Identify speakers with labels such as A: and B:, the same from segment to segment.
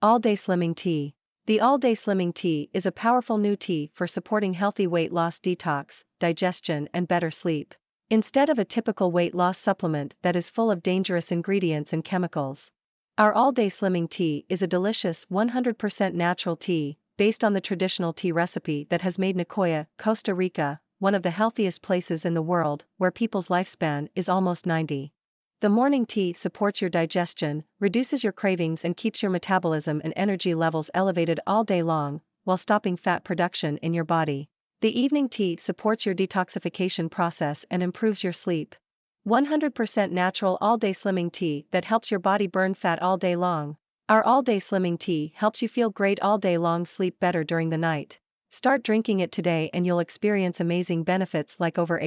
A: All-day slimming tea. The all-day slimming tea is a powerful new tea for supporting healthy weight loss, detox, digestion, and better sleep. Instead of a typical weight loss supplement that is full of dangerous ingredients and chemicals, our all-day slimming tea is a delicious 100% natural tea, based on the traditional tea recipe that has made Nicoya, Costa Rica, one of the healthiest places in the world, where people's lifespan is almost 90. The morning tea supports your digestion, reduces your cravings and keeps your metabolism and energy levels elevated all day long, while stopping fat production in your body. The evening tea supports your detoxification process and improves your sleep. 100% natural all-day slimming tea that helps your body burn fat all day long. Our all-day slimming tea helps you feel great all day long, sleep better during the night. Start drinking it today and you'll experience amazing benefits like over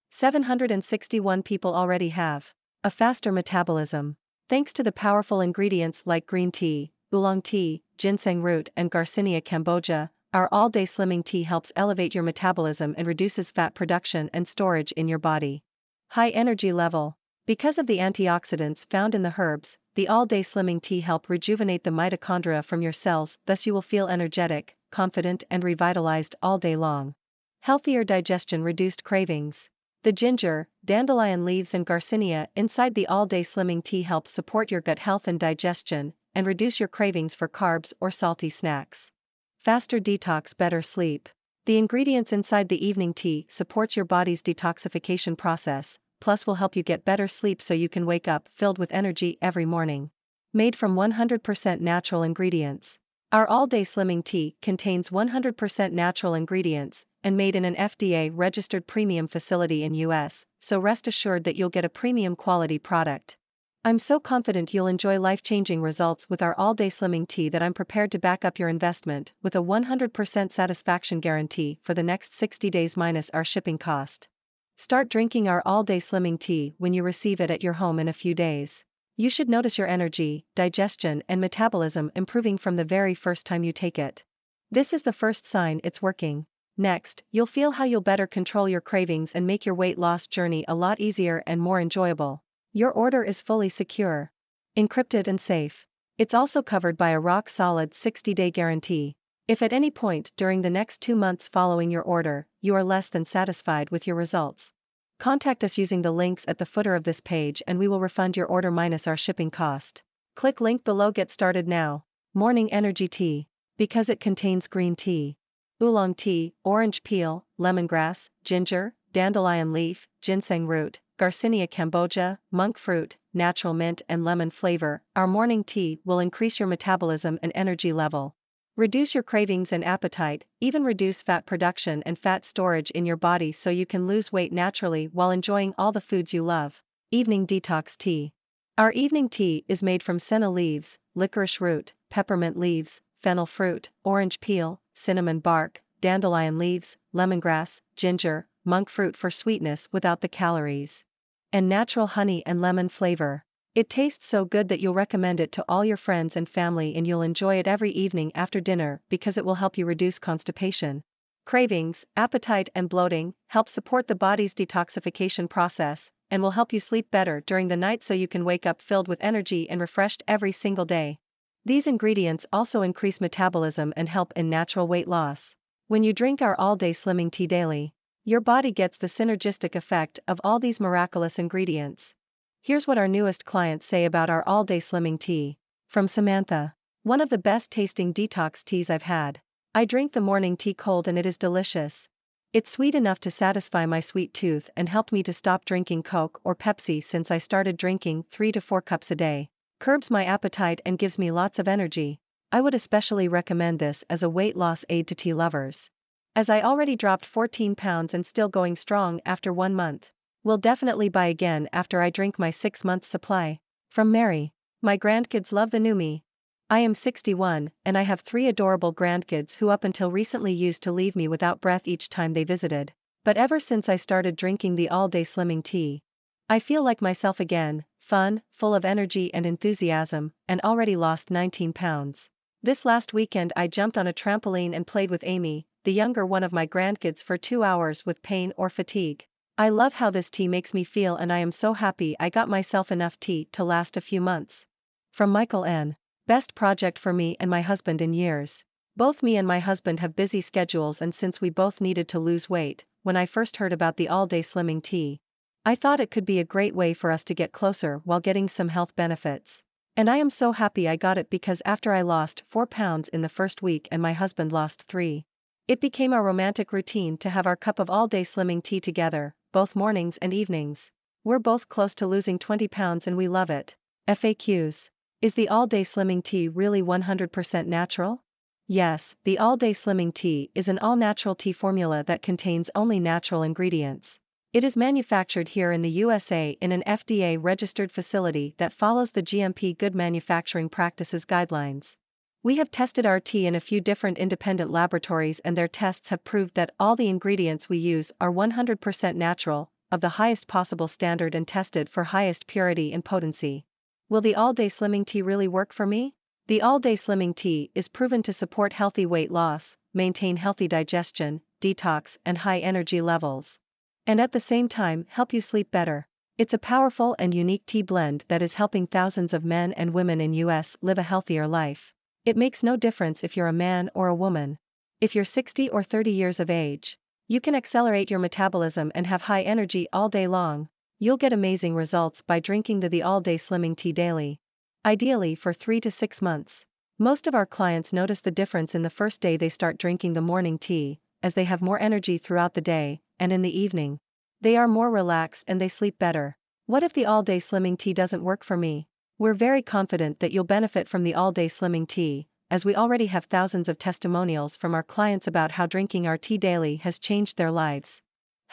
A: 761 people already have. A faster metabolism. Thanks to the powerful ingredients like green tea, oolong tea, ginseng root and Garcinia cambogia, our all-day slimming tea helps elevate your metabolism and reduces fat production and storage in your body. High energy level. Because of the antioxidants found in the herbs, the all-day slimming tea help rejuvenate the mitochondria from your cells, thus you will feel energetic, confident and revitalized all day long. Healthier digestion, reduced cravings. The ginger, dandelion leaves and Garcinia inside the all-day slimming tea help support your gut health and digestion, and reduce your cravings for carbs or salty snacks. Faster detox, better sleep. The ingredients inside the evening tea supports your body's detoxification process, plus will help you get better sleep so you can wake up filled with energy every morning. Made from 100% natural ingredients. Our all-day slimming tea contains 100% natural ingredients, and made in an FDA-registered premium facility in US, so rest assured that you'll get a premium quality product. I'm so confident you'll enjoy life-changing results with our all-day slimming tea that I'm prepared to back up your investment with a 100% satisfaction guarantee for the next 60 days minus our shipping cost. Start drinking our all-day slimming tea when you receive it at your home in a few days. You should notice your energy, digestion and metabolism improving from the very first time you take it. This is the first sign it's working. Next, you'll feel how you'll better control your cravings and make your weight loss journey a lot easier and more enjoyable. Your order is fully secure, encrypted and safe. It's also covered by a rock-solid 60-day guarantee. If at any point during the next 2 months following your order, you are less than satisfied with your results, contact us using the links at the footer of this page and we will refund your order minus our shipping cost. Click link below. Get started now. Morning energy tea. Because it contains green tea, oolong tea, orange peel, lemongrass, ginger, dandelion leaf, ginseng root, Garcinia cambogia, monk fruit, natural mint and lemon flavor, our morning tea will increase your metabolism and energy level. Reduce your cravings and appetite, even reduce fat production and fat storage in your body so you can lose weight naturally while enjoying all the foods you love. Evening detox tea. Our evening tea is made from senna leaves, licorice root, peppermint leaves, fennel fruit, orange peel, cinnamon bark, dandelion leaves, lemongrass, ginger, monk fruit for sweetness without the calories, and natural honey and lemon flavor. It tastes so good that you'll recommend it to all your friends and family and you'll enjoy it every evening after dinner because it will help you reduce constipation, cravings, appetite and bloating, help support the body's detoxification process, and will help you sleep better during the night so you can wake up filled with energy and refreshed every single day. These ingredients also increase metabolism and help in natural weight loss. When you drink our all-day slimming tea daily, your body gets the synergistic effect of all these miraculous ingredients. Here's what our newest clients say about our all-day slimming tea. From Samantha. One of the best tasting detox teas I've had. I drink the morning tea cold and it is delicious. It's sweet enough to satisfy my sweet tooth and helped me to stop drinking Coke or Pepsi since I started drinking 3 to 4 cups a day. Curbs my appetite and gives me lots of energy. I would especially recommend this as a weight loss aid to tea lovers, as I already dropped 14 pounds and still going strong after 1 month. Will definitely buy again after I drink my 6-month supply. From Mary. My grandkids love the new me. I am 61, and I have 3 adorable grandkids who up until recently used to leave me without breath each time they visited. But ever since I started drinking the all-day slimming tea, I feel like myself again, fun, full of energy and enthusiasm, and already lost 19 pounds. This last weekend I jumped on a trampoline and played with Amy, the younger one of my grandkids, for 2 hours with pain or fatigue. I love how this tea makes me feel and I am so happy I got myself enough tea to last a few months. From Michael N. Best project for me and my husband in years. Both me and my husband have busy schedules, and since we both needed to lose weight, when I first heard about the all-day slimming tea, I thought it could be a great way for us to get closer while getting some health benefits. And I am so happy I got it, because after I lost 4 pounds in the first week and my husband lost 3, it became our romantic routine to have our cup of all-day slimming tea together, both mornings and evenings. We're both close to losing 20 pounds and we love it. FAQs. Is the all-day slimming tea really 100% natural? Yes, the all-day slimming tea is an all-natural tea formula that contains only natural ingredients. It is manufactured here in the USA in an FDA-registered facility that follows the GMP Good Manufacturing Practices guidelines. We have tested our tea in a few different independent laboratories, and their tests have proved that all the ingredients we use are 100% natural, of the highest possible standard, and tested for highest purity and potency. Will the all-day slimming tea really work for me? The all-day slimming tea is proven to support healthy weight loss, maintain healthy digestion, detox, and high energy levels, and at the same time help you sleep better. It's a powerful and unique tea blend that is helping thousands of men and women in US live a healthier life. It makes no difference if you're a man or a woman. If you're 60 or 30 years of age, you can accelerate your metabolism and have high energy all day long. You'll get amazing results by drinking the all-day slimming tea daily. Ideally for 3 to 6 months. Most of our clients notice the difference in the first day they start drinking the morning tea, as they have more energy throughout the day, and in the evening, they are more relaxed and they sleep better. What if the all-day slimming tea doesn't work for me? We're very confident that you'll benefit from the all-day slimming tea, as we already have thousands of testimonials from our clients about how drinking our tea daily has changed their lives.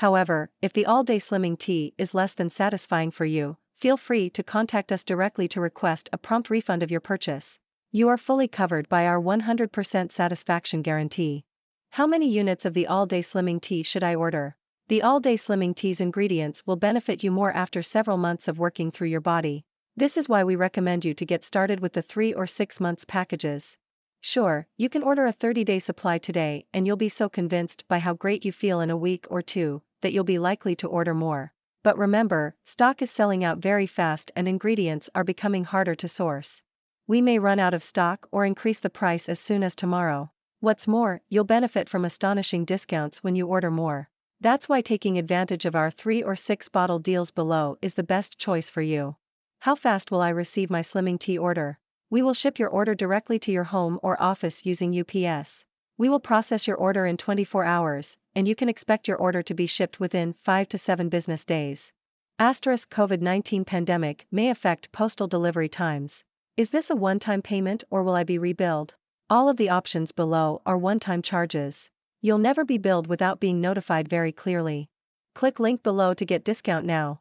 A: However, if the all-day slimming tea is less than satisfying for you, feel free to contact us directly to request a prompt refund of your purchase. You are fully covered by our 100% satisfaction guarantee. How many units of the all-day slimming tea should I order? The all-day slimming tea's ingredients will benefit you more after several months of working through your body. This is why we recommend you to get started with the 3 or 6 months packages. Sure, you can order a 30-day supply today, and you'll be so convinced by how great you feel in a week or two, that you'll be likely to order more. But remember, stock is selling out very fast and ingredients are becoming harder to source. We may run out of stock or increase the price as soon as tomorrow. What's more, you'll benefit from astonishing discounts when you order more. That's why taking advantage of our 3 or 6 bottle deals below is the best choice for you. How fast will I receive my slimming tea order? We will ship your order directly to your home or office using UPS. We will process your order in 24 hours, and you can expect your order to be shipped within 5 to 7 business days. COVID-19 pandemic may affect postal delivery times. Is this a one-time payment or will I be rebilled? All of the options below are one-time charges. You'll never be billed without being notified very clearly. Click link below to get discount now.